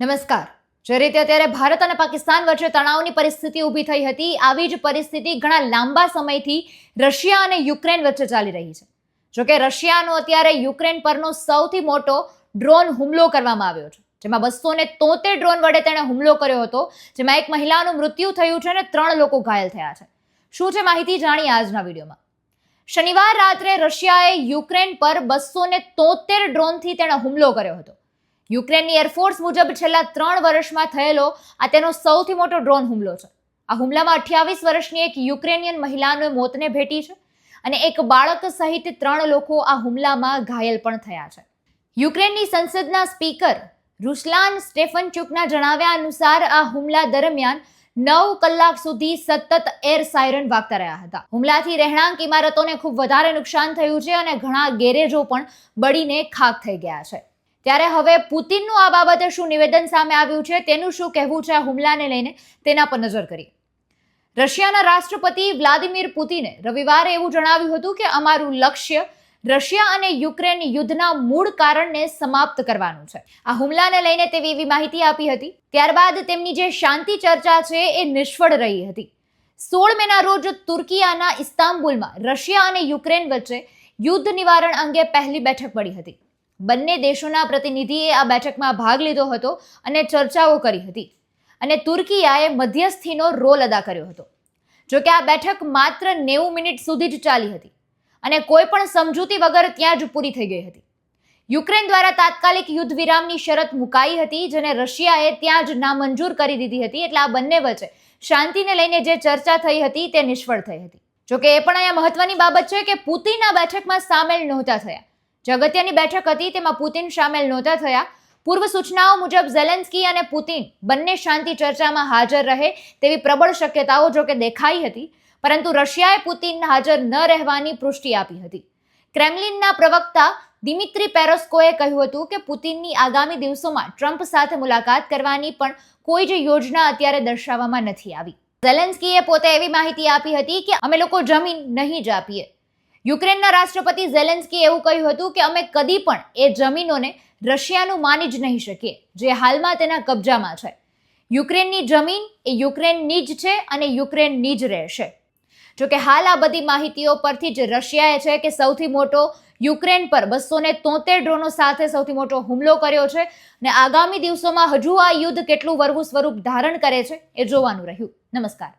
નમસ્કાર। જે રીતે અત્યારે ભારત અને પાકિસ્તાન વચ્ચે તણાવની પરિસ્થિતિ ઊભી થઈ હતી, આવી જ પરિસ્થિતિ ઘણા લાંબા સમયથી રશિયા અને યુક્રેન વચ્ચે ચાલી રહી છે। જોકે રશિયાનો અત્યારે યુક્રેન પરનો સૌથી મોટો ડ્રોન હુમલો કરવામાં આવ્યો છે, જેમાં 273 ડ્રોન વડે તેણે હુમલો કર્યો હતો, જેમાં એક મહિલાનું મૃત્યુ થયું છે અને 3 લોકો ઘાયલ થયા છે। શું છે માહિતી જાણીએ આજના વિડીયોમાં। શનિવાર રાત્રે રશિયાએ યુક્રેન પર 273 ડ્રોનથી તેણે હુમલો કર્યો હતો। યુક્રેનની એરફોર્સ મુજબ છેલ્લા 3 વર્ષમાં થયેલો આ તેનો સૌથી મોટો ડ્રોન હુમલો છે। આ હુમલામાં 28 વર્ષની એક યુક્રેનિયન મહિલાને મોતને ભેટી છે અને એક બાળક સહિત 3 લોકો આ હુમલામાં ઘાયલ પણ થયા છે। યુક્રેનની સંસદના સ્પીકર રૂસલાન સ્ટેફનચુકના જણાવ્યા અનુસાર આ હુમલા દરમિયાન 9 કલાક સુધી સતત એર સાયરન વાગતા રહ્યા હતા। હુમલાથી રહેણાંક ઇમારતોને ખૂબ વધારે નુકસાન થયું છે અને ઘણા ગેરેજો પણ બળીને ખાખ થઈ ગયા છે। ત્યારે હવે પુતિનનું આ બાબતે શું નિવેદન સામે આવ્યું છે, તેનું શું કહેવું છે આ હુમલાને લઈને, તેના પર નજર કરીએ। રશિયાના રાષ્ટ્રપતિ વ્લાદિમીર પુતિને રવિવારે એવું જણાવ્યું હતું કે અમારું લક્ષ્ય રશિયા અને યુક્રેન યુદ્ધના મૂળ કારણને સમાપ્ત કરવાનું છે। આ હુમલાને લઈને તેવી એવી માહિતી આપી હતી। ત્યારબાદ તેમની જે શાંતિ ચર્ચા છે એ નિષ્ફળ રહી હતી। 16 મેના રોજ તુર્કિયાના ઇસ્તાંબુલમાં રશિયા અને યુક્રેન વચ્ચે યુદ્ધ નિવારણ અંગે પહેલી બેઠક મળી હતી। બંને દેશોના પ્રતિનિધિએ આ બેઠકમાં ભાગ લીધો હતો અને ચર્ચાઓ કરી હતી અને તુર્કિયાએ મધ્યસ્થીનો રોલ અદા કર્યો હતો। જોકે આ બેઠક માત્ર 90 મિનિટ સુધી જ ચાલી હતી અને કોઈ પણ સમજૂતી વગર ત્યાં જ પૂરી થઈ ગઈ હતી। યુક્રેન દ્વારા તાત્કાલિક યુદ્ધ વિરામની શરત મુકાઈ હતી, જેને રશિયાએ ત્યાં જ નામંજૂર કરી દીધી હતી। એટલે આ બંને વચ્ચે શાંતિને લઈને જે ચર્ચા થઈ હતી તે નિષ્ફળ થઈ હતી। જોકે એ પણ અહીંયા મહત્વની બાબત છે કે પુતિન આ બેઠકમાં સામેલ નહોતા થયા। જે અગત્યની બેઠક હતી તેમાં પુતિન સામેલ નહોતા થયા। પૂર્વ સૂચનાઓ મુજબ ઝેલેન્સ્કી અને પુતિન બંને શાંતિ ચર્ચામાં હાજર રહે તેવી પ્રબળ શક્યતાઓ જોકે દેખાઈ હતી, પરંતુ રશિયાએ પુતિન હાજર ન રહેવાની પુષ્ટિ આપી હતી। ક્રેમલિનના પ્રવક્તા દિમિત્રી પેસ્કોવે કહ્યું હતું કે પુતિનની આગામી દિવસોમાં ટ્રમ્પ સાથે મુલાકાત કરવાની પણ કોઈ જ યોજના અત્યારે દર્શાવવામાં નથી આવી। ઝેલેન્સ્કીએ પોતે એવી માહિતી આપી હતી કે અમે લોકો જમીન નહીં જ આપીએ। યુક્રેનના રાષ્ટ્રપતિ ઝેલેન્સ્કીએ એવું કહ્યું હતું કે અમે કદી પણ એ જમીનોને રશિયાનું માની જ નહીં શકીએ, જે હાલમાં તેના કબજામાં છે। યુક્રેનની જમીન એ યુક્રેનની જ છે અને યુક્રેનની જ રહેશે। જોકે હાલ આ બધી માહિતીઓ પરથી જ રશિયાએ છે કે સૌથી મોટો યુક્રેન પર 273 ડ્રોનો સાથે સૌથી મોટો હુમલો કર્યો છે અને આગામી દિવસોમાં હજુ આ યુદ્ધ કેટલું વરવું સ્વરૂપ ધારણ કરે છે એ જોવાનું રહ્યું। નમસ્કાર।